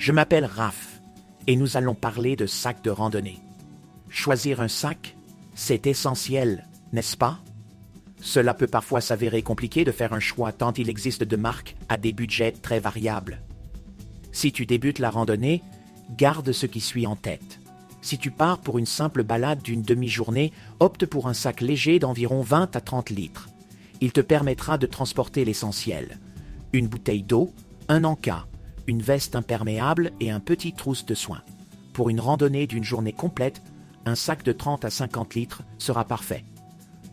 Je m'appelle Raph et nous allons parler de sacs de randonnée. Choisir un sac, c'est essentiel, n'est-ce pas? Cela peut parfois s'avérer compliqué de faire un choix tant il existe de marques à des budgets très variables. Si tu débutes la randonnée, garde ce qui suit en tête. Si tu pars pour une simple balade d'une demi-journée, opte pour un sac léger d'environ 20 à 30 litres. Il te permettra de transporter l'essentiel. Une bouteille d'eau, un encas, une veste imperméable et un petit trousse de soins. Pour une randonnée d'une journée complète, un sac de 30 à 50 litres sera parfait.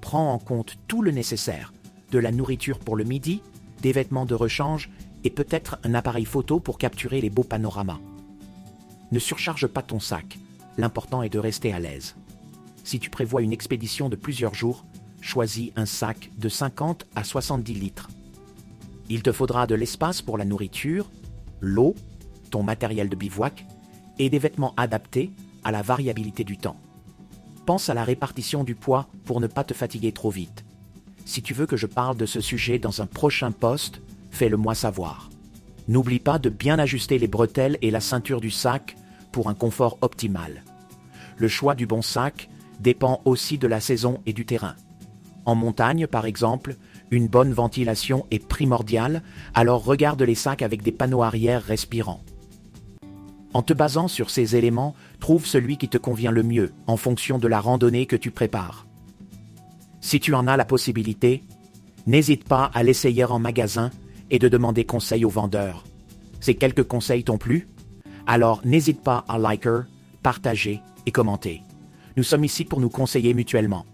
Prends en compte tout le nécessaire, de la nourriture pour le midi, des vêtements de rechange et peut-être un appareil photo pour capturer les beaux panoramas. Ne surcharge pas ton sac, l'important est de rester à l'aise. Si tu prévois une expédition de plusieurs jours, choisis un sac de 50 à 70 litres. Il te faudra de l'espace pour la nourriture, l'eau, ton matériel de bivouac et des vêtements adaptés à la variabilité du temps. Pense à la répartition du poids pour ne pas te fatiguer trop vite. Si tu veux que je parle de ce sujet dans un prochain post, fais-le-moi savoir. N'oublie pas de bien ajuster les bretelles et la ceinture du sac pour un confort optimal. Le choix du bon sac dépend aussi de la saison et du terrain. En montagne, par exemple, une bonne ventilation est primordiale, alors regarde les sacs avec des panneaux arrière respirants. En te basant sur ces éléments, trouve celui qui te convient le mieux en fonction de la randonnée que tu prépares. Si tu en as la possibilité, n'hésite pas à l'essayer en magasin et de demander conseil aux vendeurs. Ces quelques conseils t'ont plu? Alors n'hésite pas à liker, partager et commenter. Nous sommes ici pour nous conseiller mutuellement.